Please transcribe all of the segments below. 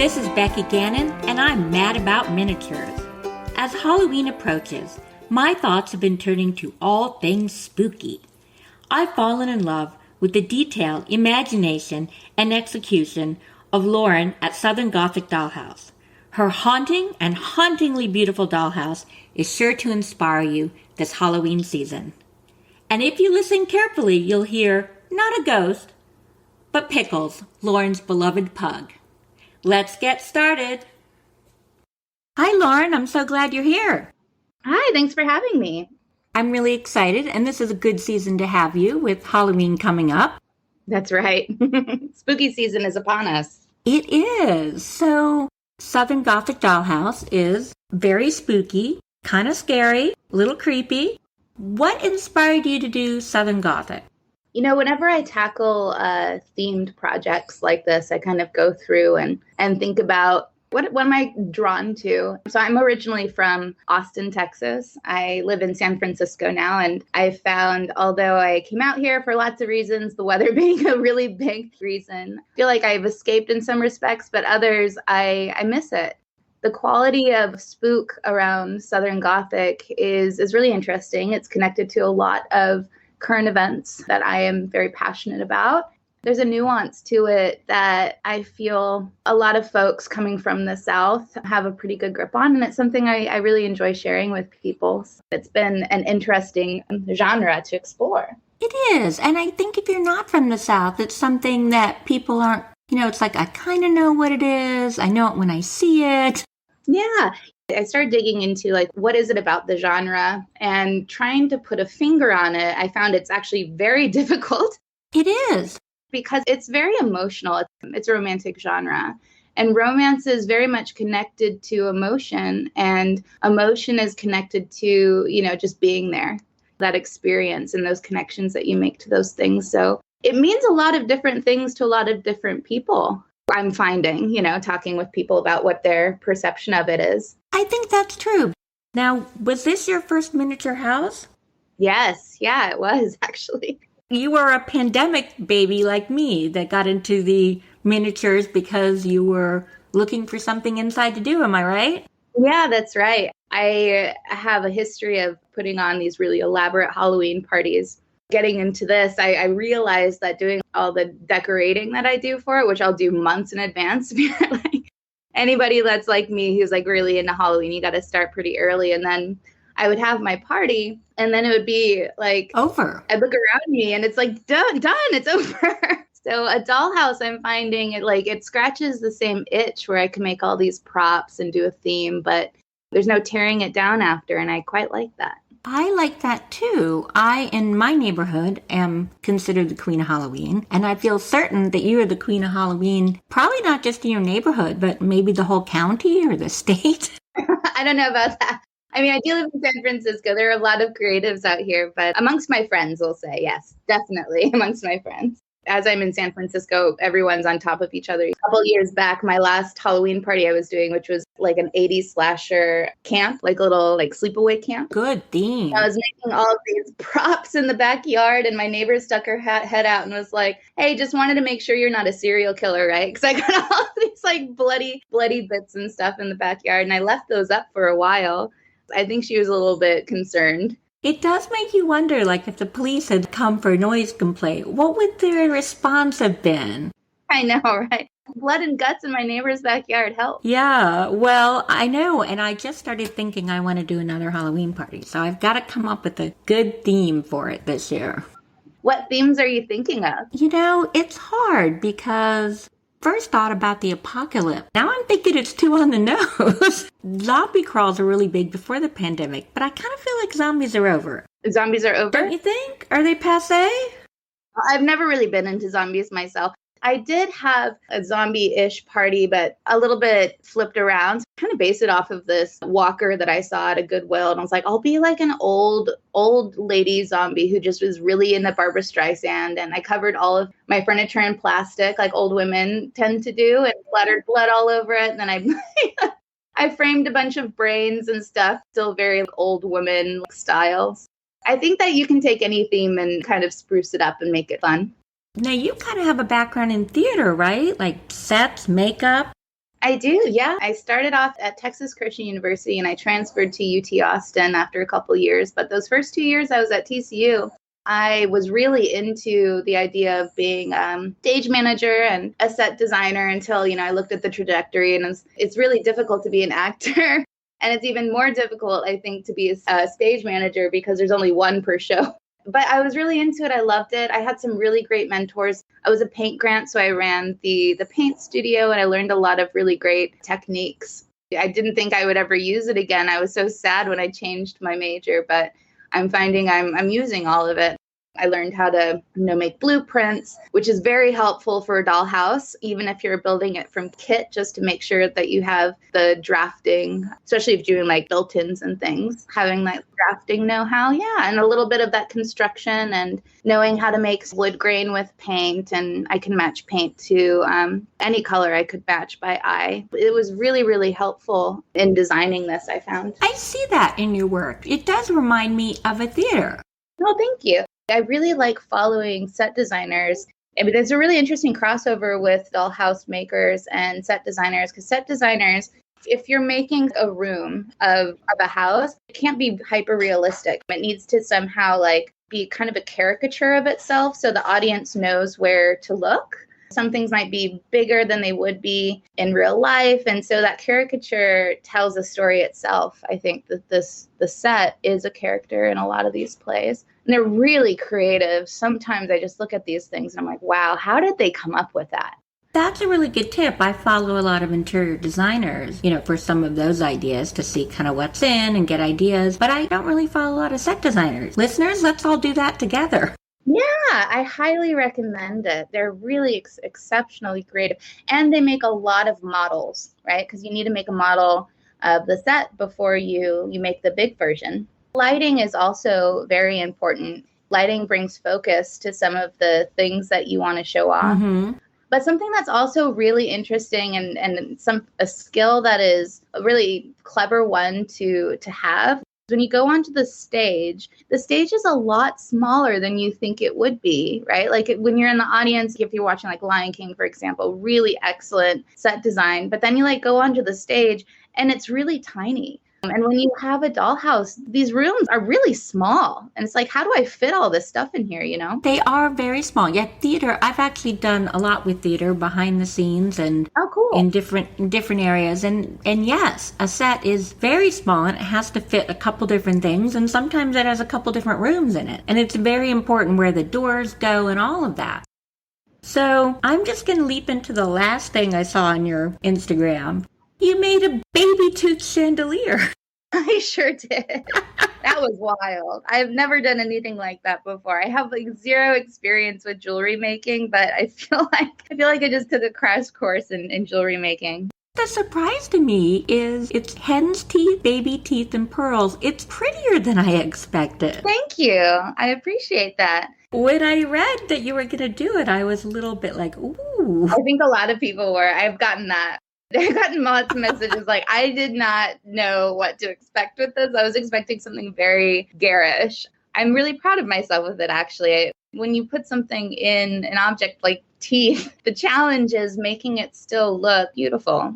This is Becky Gannon, and I'm mad about miniatures. As Halloween approaches, my thoughts have been turning to all things spooky. I've fallen in love with the detail, imagination, and execution of Lauren at Southern Gothic Dollhouse. Her haunting and hauntingly beautiful dollhouse is sure to inspire you this Halloween season. And if you listen carefully, you'll hear not a ghost, but Pickles, Lauren's beloved pug. Let's get started. Hi, Lauren. I'm so glad you're here. Hi, thanks for having me. I'm really excited, and this is a good season to have you with Halloween coming up. That's right. Spooky season is upon us. It is. So, Southern Gothic Dollhouse is very spooky, kind of scary, a little creepy. What inspired you to do Southern Gothic? You know, whenever I tackle themed projects like this, I kind of go through and think about what am I drawn to? So I'm originally from Austin, Texas. I live in San Francisco now, and I found, although I came out here for lots of reasons, the weather being a really big reason, I feel like I've escaped in some respects, but others, I miss it. The quality of spook around Southern Gothic is really interesting. It's connected to a lot of current events that I am very passionate about. There's a nuance to it that I feel a lot of folks coming from the South have a pretty good grip on, and it's something I really enjoy sharing with people. It's been an interesting genre to explore. It is, and I think if you're not from the South, it's something that people aren't, it's like, I kind of know what it is. I know it when I see it. Yeah. I started digging into what is it about the genre and trying to put a finger on it. I found it's actually very difficult. It is. Because it's very emotional. It's a romantic genre. And romance is very much connected to emotion. And emotion is connected to, just being there, that experience and those connections that you make to those things. So it means a lot of different things to a lot of different people. I'm finding, talking with people about what their perception of it is. I think that's true. Now, was this your first miniature house? Yes. Yeah, it was actually. You were a pandemic baby like me that got into the miniatures because you were looking for something inside to do. Am I right? Yeah, that's right. I have a history of putting on these really elaborate Halloween parties. Getting into this, I realized that doing all the decorating that I do for it, which I'll do months in advance, anybody that's like me who's really into Halloween, you got to start pretty early. And then I would have my party, and then it would be over. I'd look around me and it's done, it's over. So a dollhouse, I'm finding it scratches the same itch where I can make all these props and do a theme, but there's no tearing it down after. And I quite like that. I like that too. I, in my neighborhood, am considered the Queen of Halloween, and I feel certain that you are the Queen of Halloween, probably not just in your neighborhood, but maybe the whole county or the state. I don't know about that. I mean, I do live in San Francisco. There are a lot of creatives out here, but amongst my friends, we'll say, yes, definitely amongst my friends. As I'm in San Francisco, everyone's on top of each other. A couple years back, my last Halloween party I was doing, which was an 80s slasher camp, a little sleepaway camp. Good theme. I was making all of these props in the backyard, and my neighbor stuck her head out and was like, hey, just wanted to make sure you're not a serial killer, right? Because I got all these bloody bits and stuff in the backyard, and I left those up for a while. I think she was a little bit concerned. It does make you wonder, if the police had come for a noise complaint, what would their response have been? I know, right? Blood and guts in my neighbor's backyard help. Yeah, well, I know, and I just started thinking I want to do another Halloween party, so I've got to come up with a good theme for it this year. What themes are you thinking of? It's hard because first thought about the apocalypse. Now I'm thinking it's too on the nose. Zombie crawls are really big before the pandemic, but I kind of feel like zombies are over. Zombies are over? Don't you think? Are they passé? I've never really been into zombies myself. I did have a zombie-ish party, but a little bit flipped around. Kind of based it off of this walker that I saw at a Goodwill. And I was like, I'll be an old lady zombie who just was really into Barbra Streisand. And I covered all of my furniture in plastic like old women tend to do and splattered blood all over it. And then I framed a bunch of brains and stuff, still very old woman styles. I think that you can take any theme and kind of spruce it up and make it fun. Now, you kind of have a background in theater, right? Like sets, makeup. I do, yeah. I started off at Texas Christian University and I transferred to UT Austin after a couple years. But those first 2 years I was at TCU, I was really into the idea of being stage manager and a set designer until, I looked at the trajectory and it's really difficult to be an actor. And it's even more difficult, I think, to be a stage manager because there's only one per show. But I was really into it. I loved it. I had some really great mentors. I was a paint grant, so I ran the paint studio and I learned a lot of really great techniques. I didn't think I would ever use it again. I was so sad when I changed my major, but I'm finding I'm using all of it. I learned how to, make blueprints, which is very helpful for a dollhouse, even if you're building it from kit, just to make sure that you have the drafting, especially if you're doing like built-ins and things, having that drafting know-how. Yeah. And a little bit of that construction and knowing how to make wood grain with paint. And I can match paint to any color I could match by eye. It was really, really helpful in designing this, I found. I see that in your work. It does remind me of a theater. Oh, thank you. I really like following set designers. I mean, there's a really interesting crossover with dollhouse makers and set designers, because set designers, if you're making a room of a house, it can't be hyper realistic. It needs to somehow be kind of a caricature of itself so the audience knows where to look. Some things might be bigger than they would be in real life. And so that caricature tells a story itself. I think that the set is a character in a lot of these plays. And they're really creative. Sometimes I just look at these things and I'm like, wow, how did they come up with that? That's a really good tip. I follow a lot of interior designers, for some of those ideas to see kind of what's in and get ideas. But I don't really follow a lot of set designers. Listeners, let's all do that together. Yeah, I highly recommend it. They're really exceptionally creative. And they make a lot of models, right? Because you need to make a model of the set before you make the big version. Lighting is also very important. Lighting brings focus to some of the things that you want to show off. Mm-hmm. But something that's also really interesting and a skill that is a really clever one to have. When you go onto the stage is a lot smaller than you think it would be, right? Like when you're in the audience, if you're watching like Lion King, for example, really excellent set design, but then you go onto the stage and it's really tiny. And when you have a dollhouse, these rooms are really small. And it's like, how do I fit all this stuff in here, They are very small. Yeah, theater, I've actually done a lot with theater behind the scenes and cool. in different areas. And yes, a set is very small and it has to fit a couple different things. And sometimes it has a couple different rooms in it. And it's very important where the doors go and all of that. So I'm just going to leap into the last thing I saw on your Instagram. You made a baby tooth chandelier. I sure did. That was wild. I've never done anything like that before. I have zero experience with jewelry making, but I feel like I just took a crash course in jewelry making. The surprise to me is it's hen's teeth, baby teeth, and pearls. It's prettier than I expected. Thank you. I appreciate that. When I read that you were going to do it, I was a little bit like, ooh. I think a lot of people were. I've gotten that. I've gotten lots of messages I did not know what to expect with this. I was expecting something very garish. I'm really proud of myself with it, actually. When you put something in an object like teeth, the challenge is making it still look beautiful.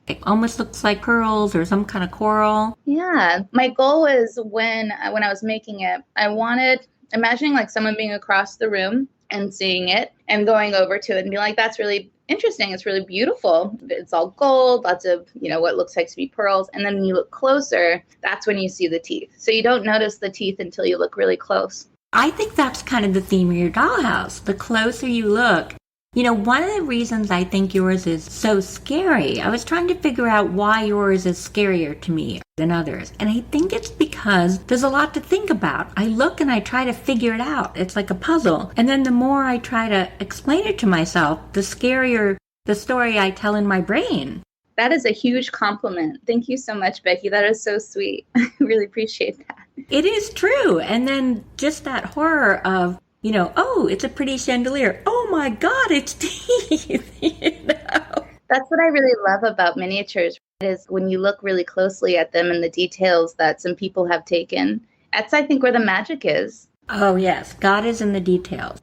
It almost looks like pearls or some kind of coral. Yeah. My goal was when I was making it, I wanted, imagining someone being across the room and seeing it and going over to it and be like, that's really interesting. It's really beautiful. It's all gold, lots of, what looks like to be pearls. And then when you look closer, that's when you see the teeth. So you don't notice the teeth until you look really close. I think that's kind of the theme of your dollhouse. The closer you look. One of the reasons I think yours is so scary, I was trying to figure out why yours is scarier to me than others. And I think it's because there's a lot to think about. I look and I try to figure it out. It's like a puzzle. And then the more I try to explain it to myself, the scarier the story I tell in my brain. That is a huge compliment. Thank you so much, Becky. That is so sweet. I really appreciate that. It is true. And then just that horror of, oh, it's a pretty chandelier. Oh my God, it's teeth. That's what I really love about miniatures, is when you look really closely at them and the details that some people have taken. That's, I think, where the magic is. Oh, yes. God is in the details.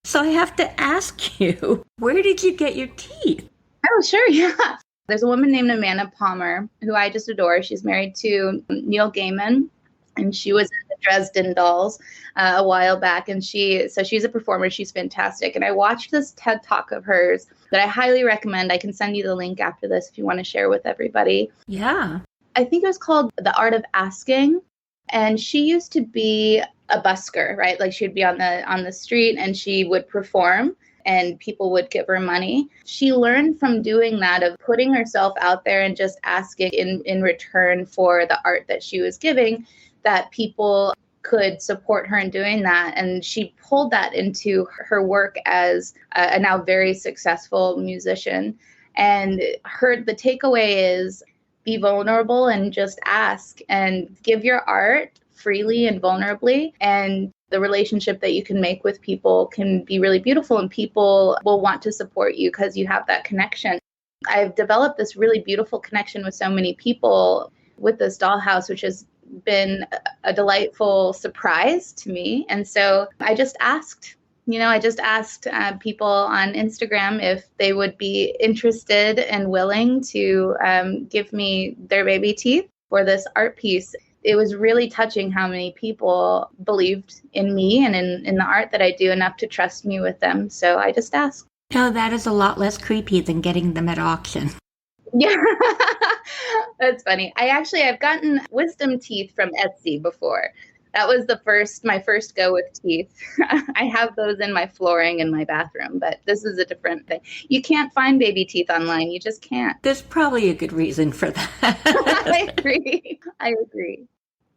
So I have to ask you, where did you get your teeth? Oh, sure, yeah. There's a woman named Amanda Palmer who I just adore. She's married to Neil Gaiman, and she was in the Dresden Dolls a while back. And she's a performer. She's fantastic. And I watched this TED Talk of hers that I highly recommend. I can send you the link after this if you want to share with everybody. Yeah. I think it was called The Art of Asking. And she used to be a busker, right? Like she'd be on the street and she would perform and people would give her money. She learned from doing that, of putting herself out there and just asking in return for the art that she was giving, that people could support her in doing that. And she pulled that into her work as a now very successful musician. And the takeaway is be vulnerable and just ask and give your art freely and vulnerably. And the relationship that you can make with people can be really beautiful, and people will want to support you because you have that connection. I've developed this really beautiful connection with so many people with this dollhouse, which has been a delightful surprise to me. And so I just asked people on Instagram if they would be interested and willing to give me their baby teeth for this art piece. It was really touching how many people believed in me and in the art that I do enough to trust me with them. So I just asked. No, that is a lot less creepy than getting them at auction. Yeah, that's funny. I've gotten wisdom teeth from Etsy before. That was my first go with teeth. I have those in my flooring in my bathroom, but this is a different thing. You can't find baby teeth online. You just can't. There's probably a good reason for that. I agree.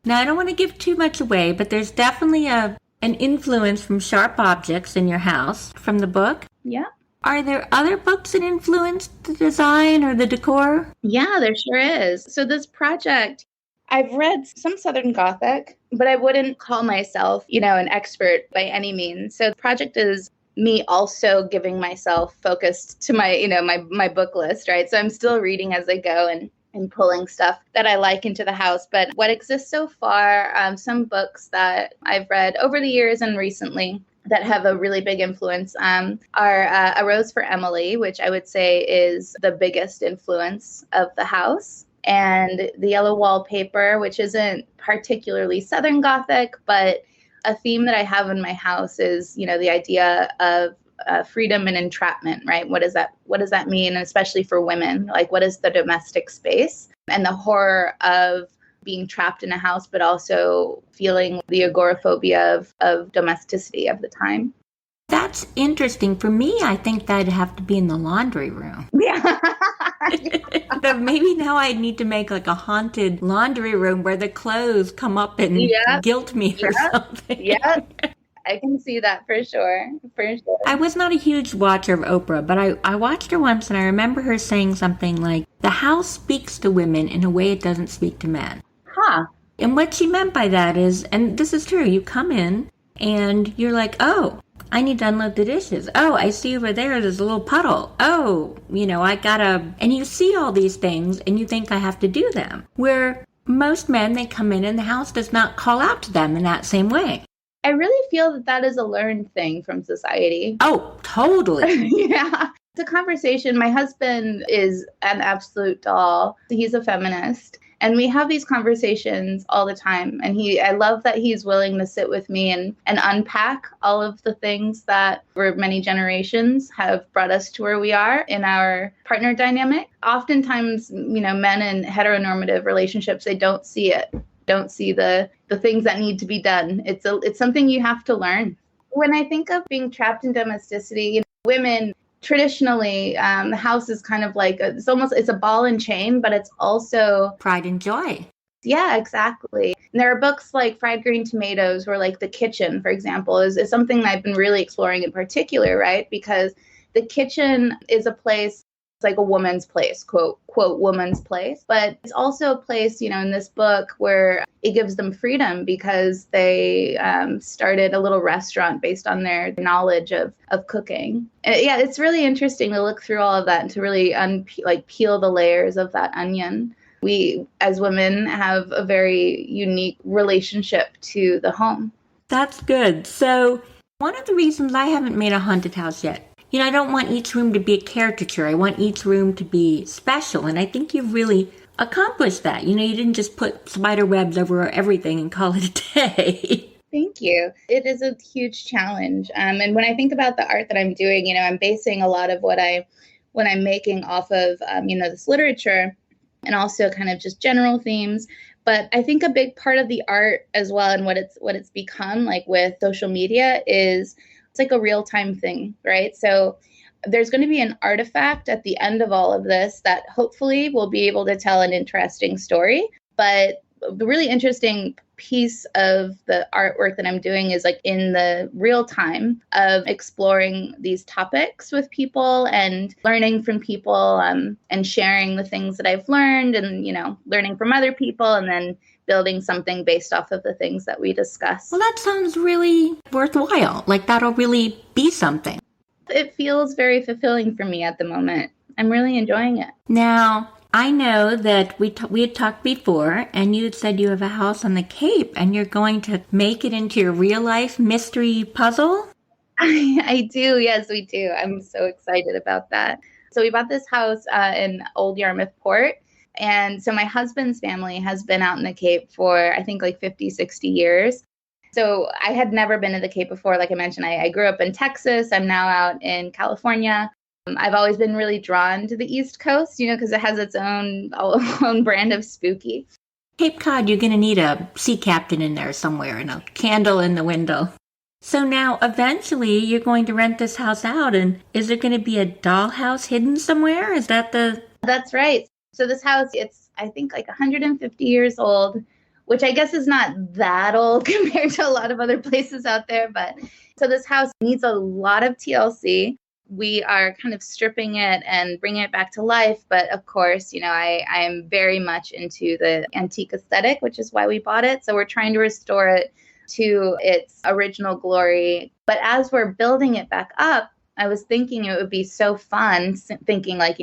Now, I don't want to give too much away, but there's definitely an influence from sharp objects in your house from the book. Yeah. Are there other books that influenced the design or the decor? Yeah, there sure is. So this project, I've read some Southern Gothic, but I wouldn't call myself, an expert by any means. So the project is me also giving myself focused to my book list, right? So I'm still reading as I go and pulling stuff that I like into the house. But what exists so far, some books that I've read over the years and recently that have a really big influence are A Rose for Emily, which I would say is the biggest influence of the house, and The Yellow Wallpaper, which isn't particularly Southern Gothic, but a theme that I have in my house is, the idea of freedom and entrapment, right? What does that mean? And especially for women, like what is the domestic space and the horror of being trapped in a house, but also feeling the agoraphobia of domesticity of the time. That's interesting. For me, I think that'd have to be in the laundry room. Yeah. But maybe now I need to make like a haunted laundry room where the clothes come up and guilt me or something. Yeah. I can see that for sure. I was not a huge watcher of Oprah, but I watched her once and I remember her saying something like, the house speaks to women in a way it doesn't speak to men. Huh. And what she meant by that is, and this is true, you come in and you're like, oh, I need to unload the dishes. Oh, I see over there's a little puddle. Oh, and you see all these things and you think I have to do them. Where most men, they come in and the house does not call out to them in that same way. I really feel that is a learned thing from society. Oh, totally. Yeah. It's a conversation. My husband is an absolute doll. He's a feminist. And we have these conversations all the time. And I love that he's willing to sit with me and unpack all of the things that for many generations have brought us to where we are in our partner dynamic. Oftentimes, men in heteronormative relationships, they don't see it. Don't see the things that need to be done. It's something you have to learn. When I think of being trapped in domesticity, women traditionally, the house is kind of like it's a ball and chain, but it's also pride and joy. Yeah, exactly. And there are books like Fried Green Tomatoes, where like the kitchen, for example, is something that I've been really exploring in particular, right? Because the kitchen is a place. It's like a woman's place, quote, woman's place. But it's also a place, in this book where it gives them freedom because they started a little restaurant based on their knowledge of cooking. And it's really interesting to look through all of that and to really peel the layers of that onion. We, as women, have a very unique relationship to the home. That's good. So one of the reasons I haven't made a haunted house yet, I don't want each room to be a caricature. I want each room to be special. And I think you've really accomplished that. You didn't just put spider webs over everything and call it a day. Thank you. It is a huge challenge. And when I think about the art that I'm doing, I'm basing a lot of what I'm making off of, this literature and also kind of just general themes. But I think a big part of the art as well and what it's become like with social media is it's like a real-time thing, right? So there's going to be an artifact at the end of all of this that hopefully will be able to tell an interesting story. But the really interesting piece of the artwork that I'm doing is like in the real time of exploring these topics with people and learning from people and sharing the things that I've learned and, learning from other people and then building something based off of the things that we discuss. Well, that sounds really worthwhile. Like that'll really be something. It feels very fulfilling for me at the moment. I'm really enjoying it. Now, I know that we had talked before, and you had said you have a house on the Cape, and you're going to make it into your real-life mystery puzzle? I do. Yes, we do. I'm so excited about that. So we bought this house in Old Yarmouth Port. And so my husband's family has been out in the Cape for, I think, like 50, 60 years. So I had never been to the Cape before. Like I mentioned, I grew up in Texas. I'm now out in California. I've always been really drawn to the East Coast, because it has its own brand of spooky. Cape Cod, you're going to need a sea captain in there somewhere and a candle in the window. So now, eventually, you're going to rent this house out, and is there going to be a dollhouse hidden somewhere? Is that the... That's right. So this house, it's, I think, like 150 years old, which I guess is not that old compared to a lot of other places out there. But so this house needs a lot of TLC. We are kind of stripping it and bringing it back to life. But of course, I am very much into the antique aesthetic, which is why we bought it. So we're trying to restore it to its original glory. But as we're building it back up, I was thinking it would be so fun, thinking like,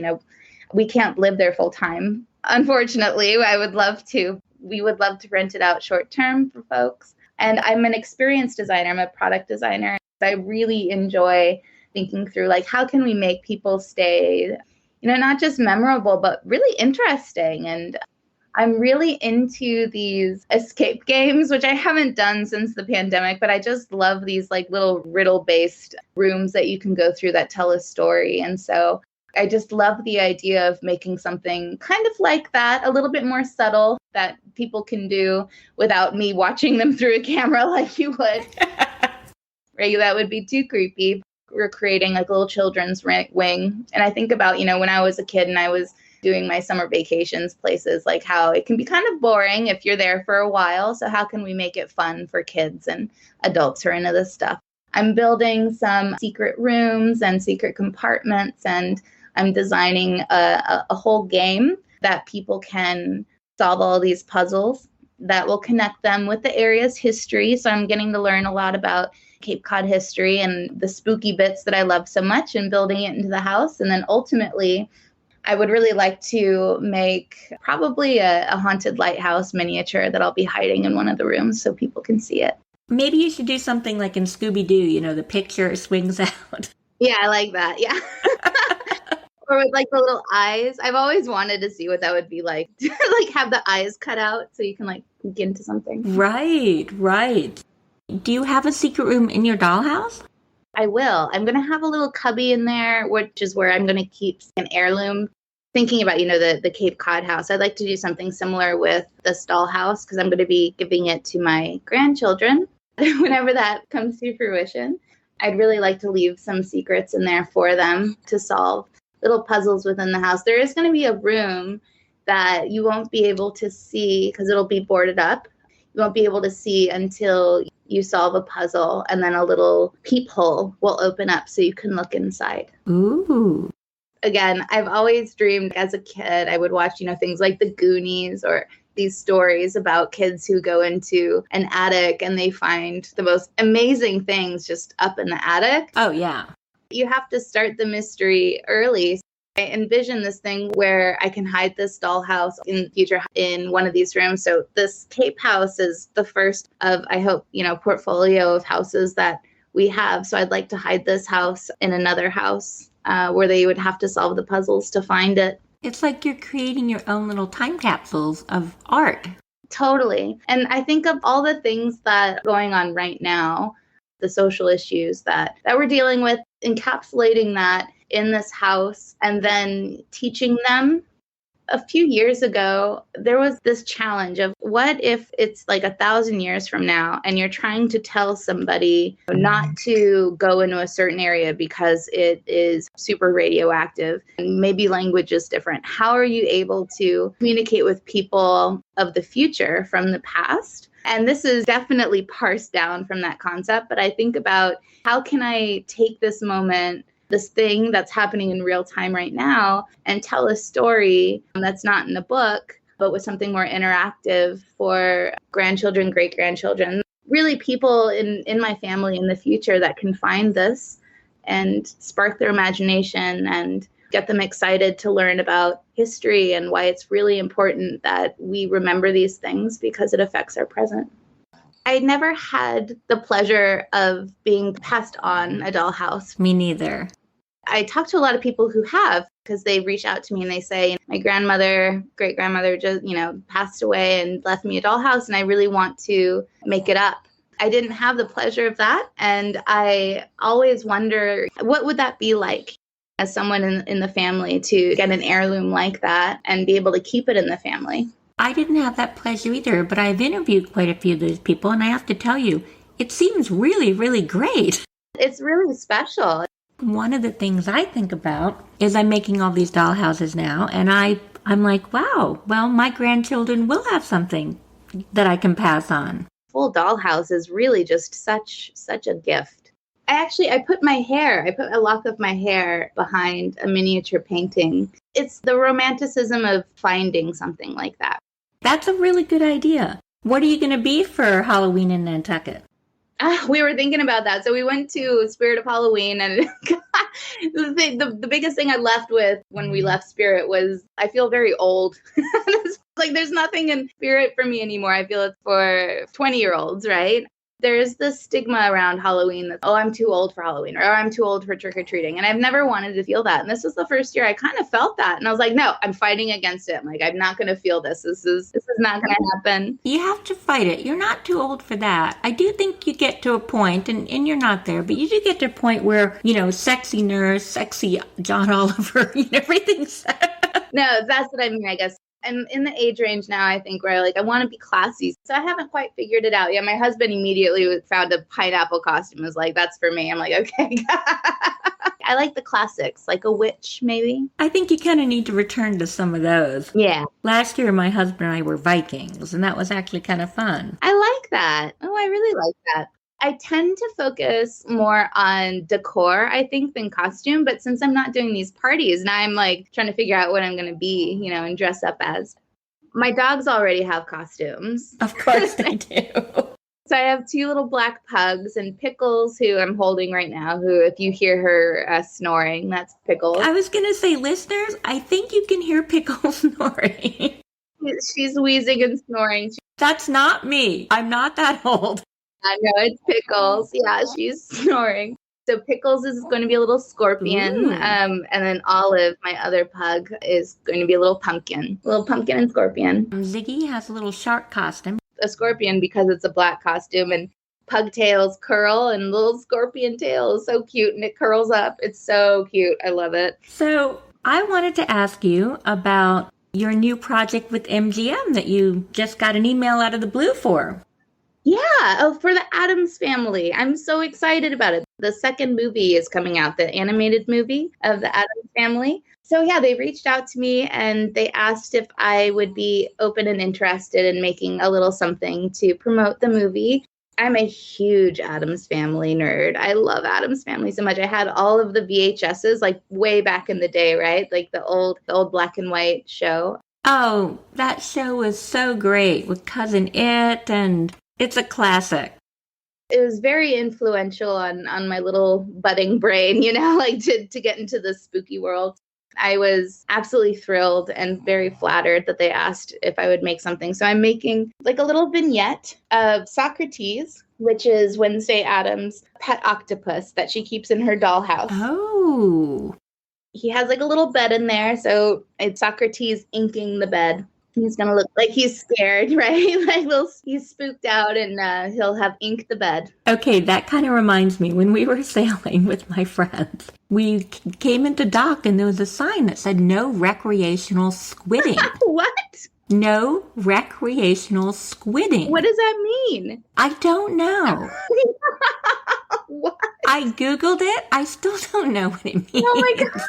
we can't live there full time. Unfortunately, we would love to rent it out short term for folks. And I'm an experienced designer. I'm a product designer. I really enjoy thinking through like, how can we make people stay, not just memorable, but really interesting. And I'm really into these escape games, which I haven't done since the pandemic, but I just love these like little riddle-based rooms that you can go through that tell a story. And so I just love the idea of making something kind of like that, a little bit more subtle that people can do without me watching them through a camera like you would. Right? That would be too creepy. We're creating like a little children's wing. And I think about, when I was a kid and I was doing my summer vacations places, like how it can be kind of boring if you're there for a while. So how can we make it fun for kids and adults who are into this stuff? I'm building some secret rooms and secret compartments, and I'm designing a whole game that people can solve all these puzzles that will connect them with the area's history. So I'm getting to learn a lot about Cape Cod history and the spooky bits that I love so much and building it into the house. And then ultimately, I would really like to make probably a haunted lighthouse miniature that I'll be hiding in one of the rooms so people can see it. Maybe you should do something like in Scooby-Doo, the picture swings out. Yeah, I like that. Yeah. Or with like the little eyes. I've always wanted to see what that would be like. Like have the eyes cut out so you can like peek into something. Right. Do you have a secret room in your dollhouse? I will. I'm going to have a little cubby in there, which is where I'm going to keep an heirloom. Thinking about, the Cape Cod house, I'd like to do something similar with this dollhouse because I'm going to be giving it to my grandchildren whenever that comes to fruition. I'd really like to leave some secrets in there for them to solve, little puzzles within the house. There is going to be a room that you won't be able to see because it'll be boarded up. You won't be able to see until you solve a puzzle, and then a little peephole will open up so you can look inside. Ooh. Again, I've always dreamed as a kid, I would watch, things like The Goonies or these stories about kids who go into an attic and they find the most amazing things just up in the attic. Oh, yeah. You have to start the mystery early. I envision this thing where I can hide this dollhouse in the future in one of these rooms. So this Cape house is the first of, I hope, portfolio of houses that we have. So I'd like to hide this house in another house where they would have to solve the puzzles to find it. It's like you're creating your own little time capsules of art. Totally. And I think of all the things that are going on right now, the social issues that we're dealing with, encapsulating that in this house and then teaching them. A few years ago, there was this challenge of what if it's like 1,000 years from now and you're trying to tell somebody not to go into a certain area because it is super radioactive and maybe language is different. How are you able to communicate with people of the future from the past? And this is definitely parsed down from that concept, but I think about how can I take this moment, this thing that's happening in real time right now, and tell a story that's not in a book, but with something more interactive for grandchildren, great-grandchildren, really people in my family in the future that can find this and spark their imagination and get them excited to learn about history and why it's really important that we remember these things because it affects our present. I never had the pleasure of being passed on a dollhouse. Me neither. I talk to a lot of people who have, because they reach out to me and they say, my grandmother, great-grandmother just, passed away and left me a dollhouse and I really want to make it up. I didn't have the pleasure of that. And I always wonder, what would that be like as someone in the family to get an heirloom like that and be able to keep it in the family? I didn't have that pleasure either, but I've interviewed quite a few of those people and I have to tell you, it seems really, really great. It's really special. One of the things I think about is I'm making all these dollhouses now, and I'm like, wow, well, my grandchildren will have something that I can pass on. Full dollhouse is really just such a gift. I put a lock of my hair behind a miniature painting. It's the romanticism of finding something like that. That's a really good idea. What are you going to be for Halloween in Nantucket? We were thinking about that. So we went to Spirit of Halloween, and the biggest thing I left with when we left Spirit was I feel very old. Like there's nothing in Spirit for me anymore. I feel it's for 20-year-olds, right? There's this stigma around Halloween that, oh, I'm too old for Halloween, or I'm too old for trick-or-treating. And I've never wanted to feel that. And this was the first year I kind of felt that. And I was like, no, I'm fighting against it. I'm like, I'm not going to feel this. This is not going to happen. You have to fight it. You're not too old for that. I do think you get to a point, and you're not there, but you do get to a point where, sexy nurse, sexy John Oliver, everything's... No, that's what I mean, I guess. And in the age range now, I think where I want to be classy. So I haven't quite figured it out. Yeah, my husband immediately found a pineapple costume. Was like, that's for me. I'm like, okay. I like the classics, like a witch, maybe. I think you kind of need to return to some of those. Yeah. Last year, my husband and I were Vikings, and that was actually kind of fun. I like that. Oh, I really like that. I tend to focus more on decor, I think, than costume. But since I'm not doing these parties, now I'm like trying to figure out what I'm going to be, and dress up as. My dogs already have costumes. Of course they do. So I have 2 little black pugs and Pickles, who I'm holding right now, who if you hear her snoring, that's Pickles. I was going to say, listeners, I think you can hear Pickles snoring. She's wheezing and snoring. That's not me. I'm not that old. I know, it's Pickles. Yeah, she's snoring. So Pickles is going to be a little scorpion. And then Olive, my other pug, is going to be a little pumpkin. Little pumpkin and scorpion. Ziggy has a little shark costume. A scorpion because it's a black costume, and pug tails curl, and little scorpion tail is so cute, and it curls up. It's so cute. I love it. So I wanted to ask you about your new project with MGM that you just got an email out of the blue for. Yeah, for the Addams Family. I'm so excited about it. The second movie is coming out, the animated movie of the Addams Family. So yeah, they reached out to me and they asked if I would be open and interested in making a little something to promote the movie. I'm a huge Addams Family nerd. I love Addams Family so much. I had all of the VHSs like way back in the day, right? Like the old black and white show. Oh, that show was so great with Cousin It, and it's a classic. It was very influential on my little budding brain, like to get into the spooky world. I was absolutely thrilled and very flattered that they asked if I would make something. So I'm making like a little vignette of Socrates, which is Wednesday Addams' pet octopus that she keeps in her dollhouse. Oh. He has like a little bed in there. So it's Socrates inking the bed. He's going to look like he's scared, right? He's spooked out and he'll have inked the bed. Okay, that kind of reminds me, when we were sailing with my friends, we came into dock and there was a sign that said no recreational squidding. What? No recreational squidding. What does that mean? I don't know. What? I Googled it. I still don't know what it means. Oh my God.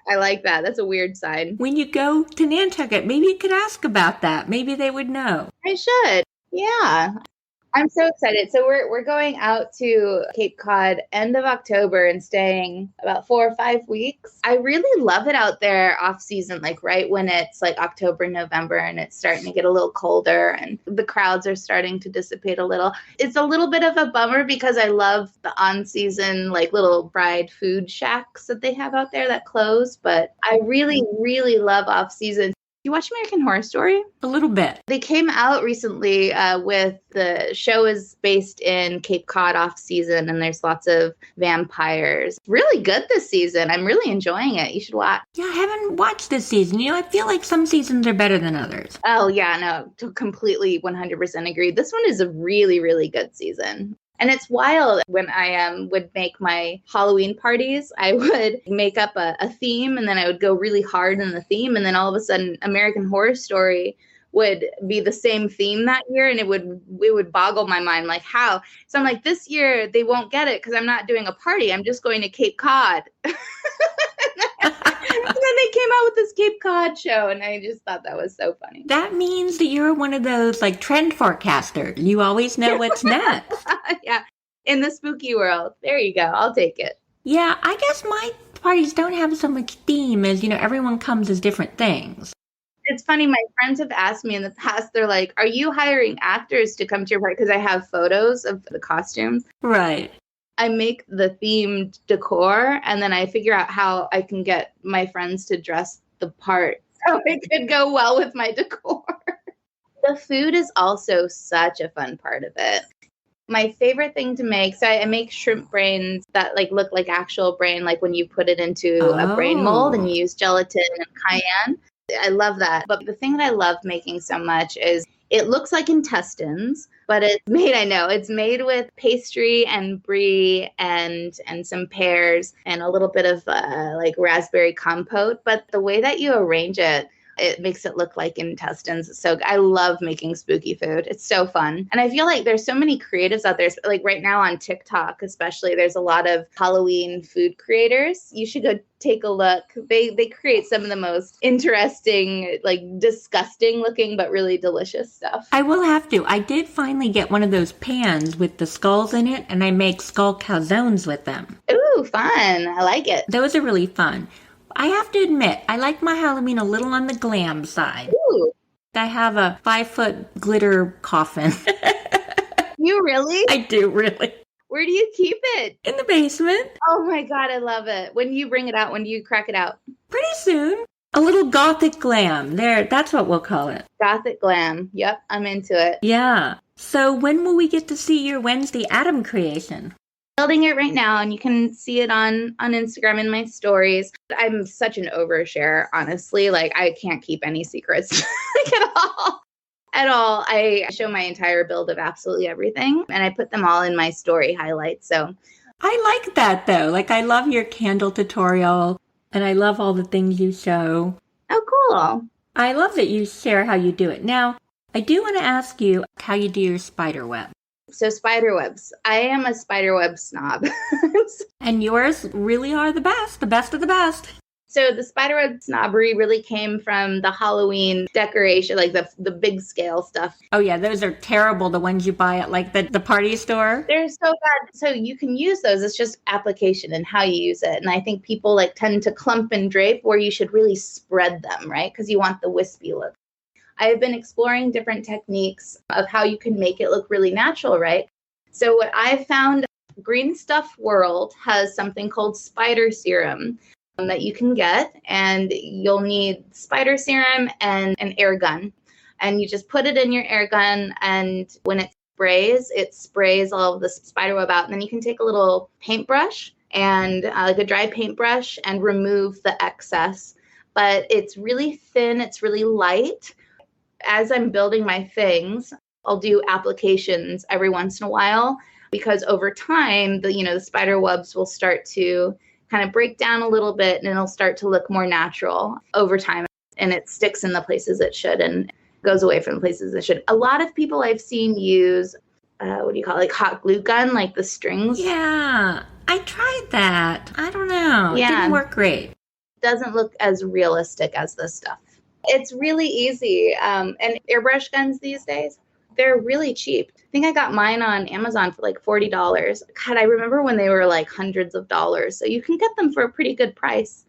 I like that. That's a weird sign. When you go to Nantucket, maybe you could ask about that. Maybe they would know. I should. Yeah. I'm so excited. So we're going out to Cape Cod end of October and staying about 4 or 5 weeks. I really love it out there off season, like right when it's like October, November, and it's starting to get a little colder and the crowds are starting to dissipate a little. It's a little bit of a bummer because I love the on season, like little fried food shacks that they have out there that close. But I really, really love off season. You watch American Horror Story? A little bit. They came out recently with the show is based in Cape Cod off season, and there's lots of vampires. Really good this season. I'm really enjoying it. You should watch. Yeah, I haven't watched this season. You know, I feel like some seasons are better than others. Oh, yeah, no, completely 100% agree. This one is a really, really good season. And it's wild when I would make my Halloween parties, I would make up a theme and then I would go really hard in the theme. And then all of a sudden American Horror Story would be the same theme that year. And it would boggle my mind, like how? So I'm like, this year they won't get it because I'm not doing a party. I'm just going to Cape Cod. And then they came out with this Cape Cod show, and I just thought that was so funny. That means that you're one of those like trend forecasters. You always know what's next. Yeah, in the spooky world. There you go. I'll take it. Yeah, I guess my parties don't have so much theme as, you know, everyone comes as different things. It's funny. My friends have asked me in the past, they're like, are you hiring actors to come to your party? Because I have photos of the costumes. Right. I make the themed decor and then I figure out how I can get my friends to dress the part so it could go well with my decor. The food is also such a fun part of it. My favorite thing to make, so I make shrimp brains that like look like actual brain, like when you put it into a brain mold and you use gelatin and cayenne. I love that. But the thing that I love making so much is it looks like intestines, but it's made with pastry and brie and some pears and a little bit of like raspberry compote. But the way that you arrange it, it makes it look like intestines. So I love making spooky food. It's so fun. And I feel like there's so many creatives out there, like right now on TikTok, especially, there's a lot of Halloween food creators. You should go take a look. They create some of the most interesting, like disgusting looking, but really delicious stuff. I will have to. I did finally get one of those pans with the skulls in it, and I make skull calzones with them. Ooh, fun. I like it. Those are really fun. I have to admit, I like my Halloween a little on the glam side. Ooh. I have a 5-foot glitter coffin. You really? I do, really. Where do you keep it? In the basement. Oh my God, I love it. When do you bring it out? When do you crack it out? Pretty soon. A little gothic glam. There, that's what we'll call it. Gothic glam. Yep, I'm into it. Yeah. So when will we get to see your Wednesday Addam creation? Building it right now, and you can see it on Instagram in my stories. I'm such an overshare, honestly. Like, I can't keep any secrets like, at all. I show my entire build of absolutely everything, and I put them all in my story highlights. So I like that, though. Like, I love your candle tutorial, and I love all the things you show. Oh, cool. I love that you share how you do it. Now, I do want to ask you how you do your spider web. So spider webs. I am a spider web snob. And yours really are the best of the best. So the spider web snobbery really came from the Halloween decoration, like the big scale stuff. Oh yeah, those are terrible, the ones you buy at like the party store. They're so bad. So you can use those. It's just application and how you use it. And I think people like tend to clump and drape where you should really spread them, right? Because you want the wispy look. I have been exploring different techniques of how you can make it look really natural, right? So what I've found, Green Stuff World has something called spider serum. that you can get, and you'll need spider serum and an air gun. And you just put it in your air gun, and when it sprays all of the spider web out. And then you can take a little paintbrush and like a dry paintbrush and remove the excess. But it's really thin, it's really light. As I'm building my things, I'll do applications every once in a while, because over time, the spider webs will start to kind of break down a little bit, and it'll start to look more natural over time. And it sticks in the places it should and goes away from the places it should. A lot of people I've seen use, like hot glue gun, like the strings. Yeah, I tried that. I don't know. Yeah. It didn't work great. Doesn't look as realistic as this stuff. It's really easy. And airbrush guns these days, they're really cheap. I think I got mine on Amazon for like $40. God, I remember when they were like hundreds of dollars. So you can get them for a pretty good price.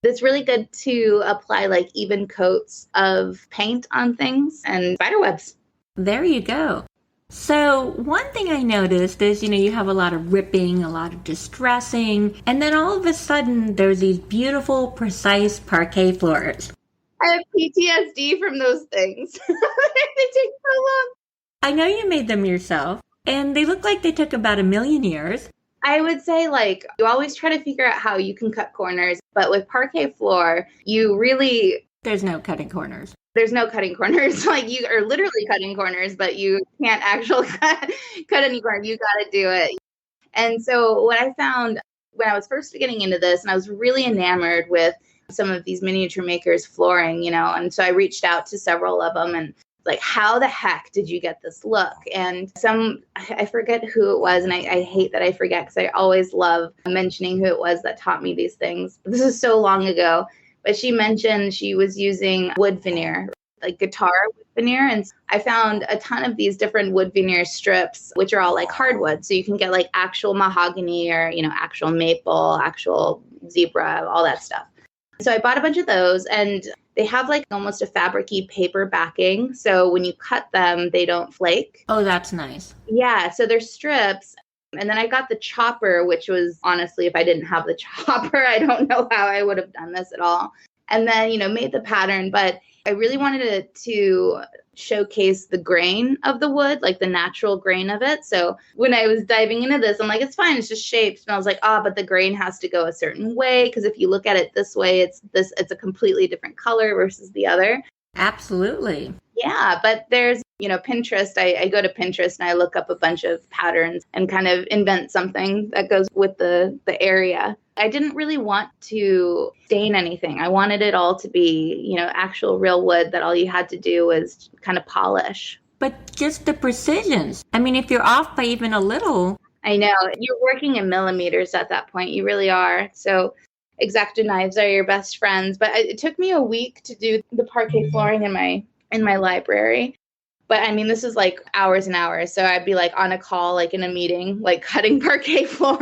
It's really good to apply like even coats of paint on things and spider webs. There you go. So one thing I noticed is, you have a lot of ripping, a lot of distressing, and then all of a sudden there's these beautiful, precise parquet floors. I have PTSD from those things. They take so long. I know you made them yourself, and they look like they took about 1,000,000 years. I would say, like, you always try to figure out how you can cut corners, but with parquet floor, There's no cutting corners. There's no cutting corners. Like, you are literally cutting corners, but you can't actually cut any corner. You got to do it. And so what I found when I was first getting into this, and I was really enamored with some of these miniature makers flooring, and so I reached out to several of them and like, how the heck did you get this look? And I forget who it was, and I hate that I forget because I always love mentioning who it was that taught me these things. This is so long ago, but she mentioned she was using wood veneer, like guitar wood veneer. And I found a ton of these different wood veneer strips, which are all like hardwood. So you can get like actual mahogany or, actual maple, actual zebra, all that stuff. So I bought a bunch of those, and they have like almost a fabric-y paper backing. So when you cut them, they don't flake. Oh, that's nice. Yeah. So they're strips. And then I got the chopper, which was honestly, if I didn't have the chopper, I don't know how I would have done this at all. And then, made the pattern. But I really wanted it to showcase the grain of the wood, like the natural grain of it. So when I was diving into this, I'm like, it's fine, it's just shapes. And I was like, but the grain has to go a certain way, because if you look at it this way, it's a completely different color versus the other. Absolutely. Yeah, but there's, Pinterest. I go to Pinterest and I look up a bunch of patterns and kind of invent something that goes with the area. I didn't really want to stain anything. I wanted it all to be, actual real wood that all you had to do was kind of polish. But just the precisions. I mean, if you're off by even a little. I know. You're working in millimeters at that point. You really are. So X-Acto knives are your best friends. But it took me a week to do the parquet flooring in my library. But I mean, this is like hours and hours. So I'd be like on a call, like in a meeting, like cutting parquet floor.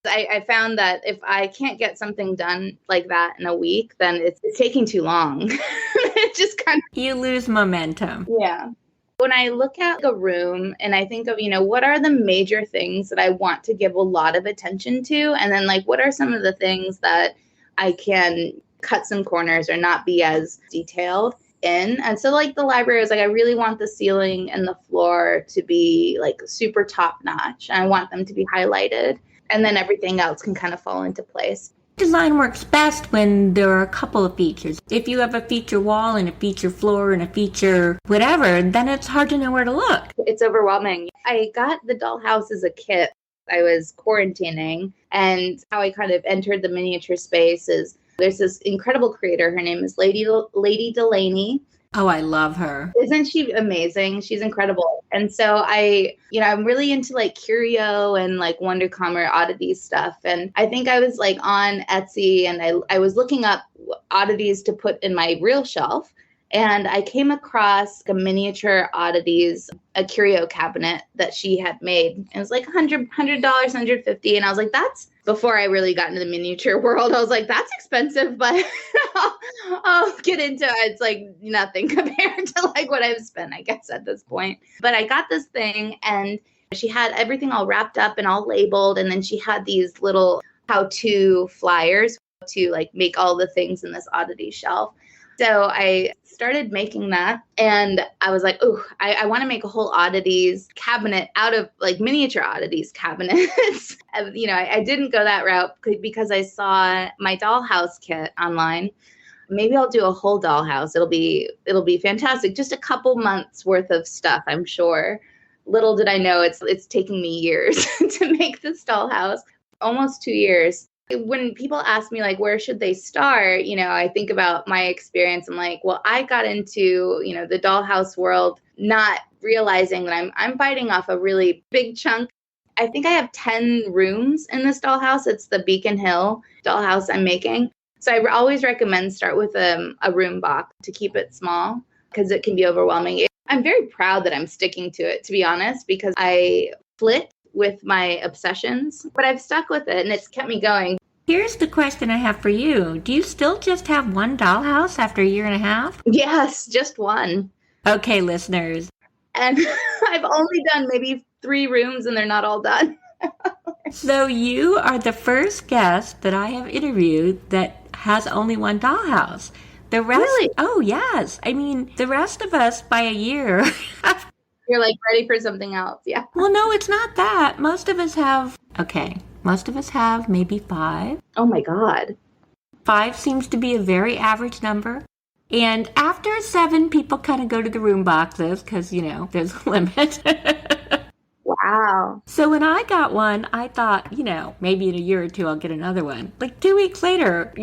I found that if I can't get something done like that in a week, then it's taking too long. It just kind of... You lose momentum. Yeah. When I look at a room and I think of, what are the major things that I want to give a lot of attention to? And then like, what are some of the things that I can cut some corners or not be as detailed in? And so like the library was like, I really want the ceiling and the floor to be like super top notch. And I want them to be highlighted. And then everything else can kind of fall into place. Design works best when there are a couple of features. If you have a feature wall and a feature floor and a feature whatever, then it's hard to know where to look. It's overwhelming. I got the Dollhouse as a kit. I was quarantining, and how I kind of entered the miniature space is there's this incredible creator. Her name is Lady Delaney. Oh, I love her. Isn't she amazing? She's incredible. And so I'm really into like curio and like WonderCom oddities stuff. And I think I was like on Etsy, and I was looking up oddities to put in my real shelf. And I came across a miniature oddities, a curio cabinet that she had made. It was like $100, $150. And I was like, that's before I really got into the miniature world. I was like, that's expensive, but I'll get into it. It's like nothing compared to like what I've spent, I guess, at this point. But I got this thing, and she had everything all wrapped up and all labeled. And then she had these little how-to flyers to like make all the things in this oddity shelf. So I started making that, and I was like, oh, I want to make a whole oddities cabinet out of like miniature oddities cabinets. I didn't go that route because I saw my dollhouse kit online. Maybe I'll do a whole dollhouse. It'll be fantastic. Just a couple months worth of stuff, I'm sure. Little did I know it's taking me years to make this dollhouse, almost 2 years. When people ask me like, where should they start? I think about my experience. I'm like, well, I got into, the dollhouse world, not realizing that I'm biting off a really big chunk. I think I have 10 rooms in this dollhouse. It's the Beacon Hill dollhouse I'm making. So I always recommend start with a room box to keep it small because it can be overwhelming. I'm very proud that I'm sticking to it, to be honest, because I flit with my obsessions, but I've stuck with it and it's kept me going. Here's the question I have for you. Do you still just have one dollhouse after a year and a half? Yes, just one. Okay, listeners. And I've only done maybe 3 rooms and they're not all done. So you are the first guest that I have interviewed that has only one dollhouse. The rest, really? Oh, yes. I mean, the rest of us by a year. You're like ready for something else. Yeah. Well, no, it's not that. Most of us have maybe 5. Oh my God. 5 seems to be a very average number. And after 7, people kind of go to the room boxes because, there's a limit. Wow. So when I got one, I thought, maybe in a year or 2 I'll get another one. Like 2 weeks later,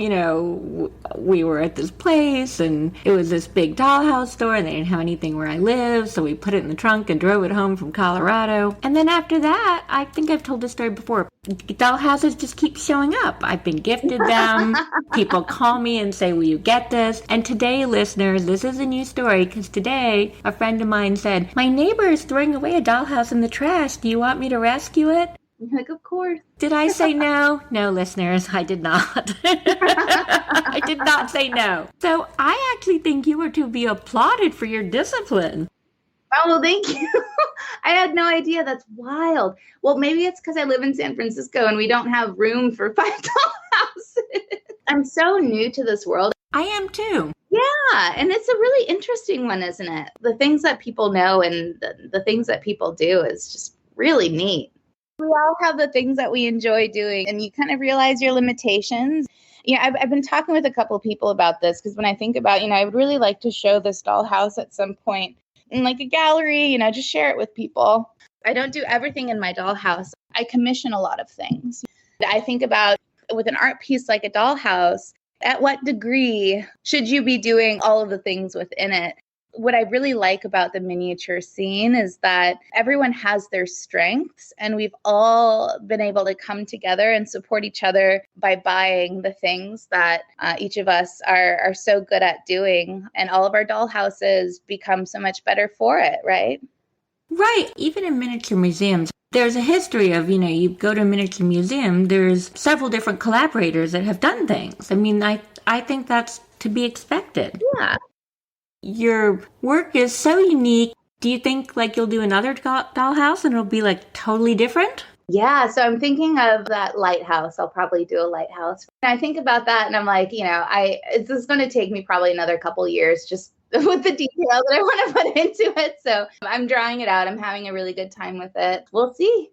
we were at this place and it was this big dollhouse store and they didn't have anything where I live. So we put it in the trunk and drove it home from Colorado. And then after that, I think I've told this story before, dollhouses just keep showing up. I've been gifted them. People call me and say, will you get this? And today, listeners, this is a new story because today a friend of mine said, my neighbor is throwing away a dollhouse in the trash. Do you want me to rescue it? You're like, of course. Did I say no? No, listeners, I did not. I did not say no. So I actually think you were to be applauded for your discipline. Oh, well, thank you. I had no idea. That's wild. Well, maybe it's because I live in San Francisco and we don't have room for 5 dollhouses. I'm so new to this world. I am too. Yeah, and it's a really interesting one, isn't it? The things that people know and the things that people do is just really neat. We all have the things that we enjoy doing, and you kind of realize your limitations. I've been talking with a couple of people about this because when I think about, I would really like to show this dollhouse at some point in like a gallery, just share it with people. I don't do everything in my dollhouse. I commission a lot of things. I think about with an art piece like a dollhouse, at what degree should you be doing all of the things within it? What I really like about the miniature scene is that everyone has their strengths and we've all been able to come together and support each other by buying the things that each of us are so good at doing. And all of our dollhouses become so much better for it, right? Right. Even in miniature museums, there's a history of, you go to a miniature museum, there's several different collaborators that have done things. I mean, I think that's to be expected. Yeah. Your work is so unique. Do you think like you'll do another dollhouse and it'll be like totally different? Yeah. So I'm thinking of that lighthouse. I'll probably do a lighthouse. And I think about that and I'm like, it's just going to take me probably another couple years just with the detail that I want to put into it. So I'm drawing it out. I'm having a really good time with it. We'll see.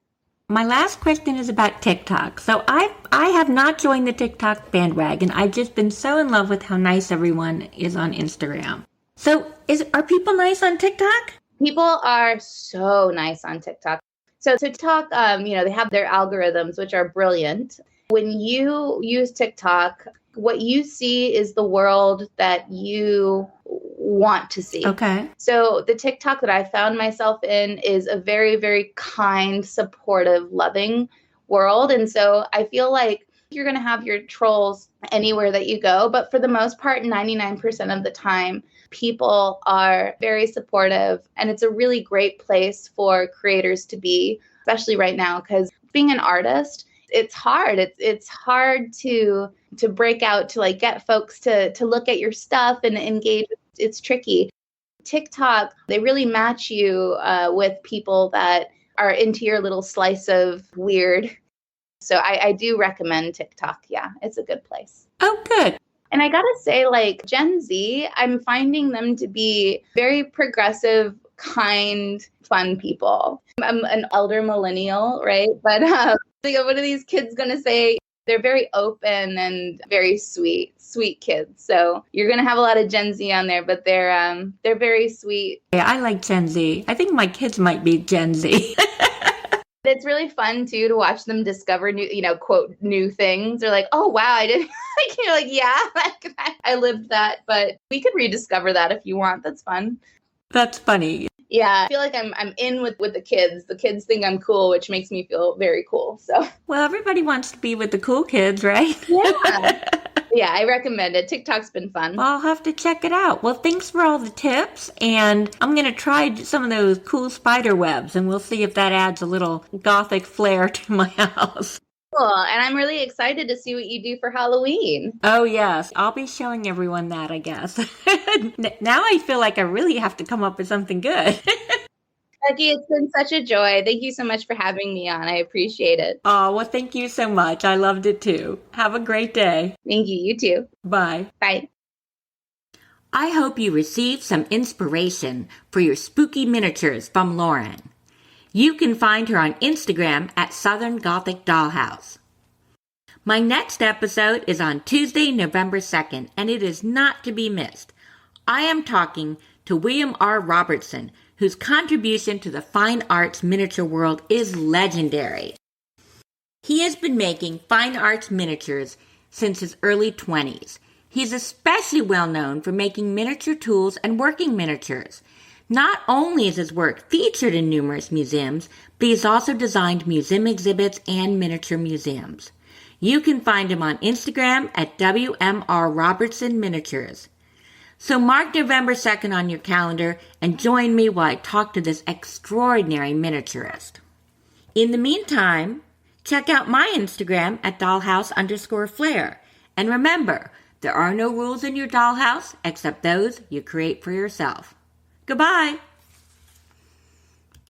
My last question is about TikTok. So I have not joined the TikTok bandwagon. I've just been so in love with how nice everyone is on Instagram. So are people nice on TikTok? People are so nice on TikTok. So TikTok, they have their algorithms, which are brilliant. When you use TikTok, what you see is the world that you want to see. Okay. So the TikTok that I found myself in is a very, very kind, supportive, loving world. And so I feel like you're going to have your trolls anywhere that you go. But for the most part, 99% of the time, people are very supportive. And it's a really great place for creators to be, especially right now, because being an artist, it's hard. It's hard to break out, to like get folks to look at your stuff and engage. It's tricky. TikTok, they really match you with people that are into your little slice of weird. So I do recommend TikTok. Yeah, it's a good place. Oh, good. And I gotta say, like Gen Z, I'm finding them to be very progressive, kind, fun people. I'm an elder millennial, right? But what are these kids gonna say? They're very open and very sweet kids. So you're gonna have a lot of Gen Z on there, but they're very sweet. Yeah, I like Gen Z. I think my kids might be Gen Z. It's really fun too to watch them discover new, quote, new things. They're like, oh wow, I didn't. Like, you're like, yeah, I lived that, but we could rediscover that if you want. That's fun. That's funny. Yeah, I feel like I'm in with the kids. The kids think I'm cool, which makes me feel very cool. So well, everybody wants to be with the cool kids, right? Yeah. Yeah, I recommend it. TikTok's been fun. Well, I'll have to check it out. Well, thanks for all the tips, and I'm going to try some of those cool spider webs, and we'll see if that adds a little gothic flair to my house. Cool, and I'm really excited to see what you do for Halloween. Oh, yes. I'll be showing everyone that, I guess. Now I feel like I really have to come up with something good. Becky, it's been such a joy. Thank you so much for having me on. I appreciate it. Oh, well, thank you so much. I loved it too. Have a great day. Thank you. You too. Bye. Bye. I hope you received some inspiration for your spooky miniatures from Lauren. You can find her on Instagram at Southern Gothic Dollhouse. My next episode is on Tuesday, November 2nd, and it is not to be missed. I am talking to William R. Robertson, whose contribution to the fine arts miniature world is legendary. He has been making fine arts miniatures since his early 20s. He's especially well known for making miniature tools and working miniatures. Not only is his work featured in numerous museums, but he's also designed museum exhibits and miniature museums. You can find him on Instagram at WMR Robertson Miniatures. So mark November 2nd on your calendar and join me while I talk to this extraordinary miniaturist. In the meantime, check out my Instagram at dollhouse_flair. And remember, there are no rules in your dollhouse except those you create for yourself. Goodbye.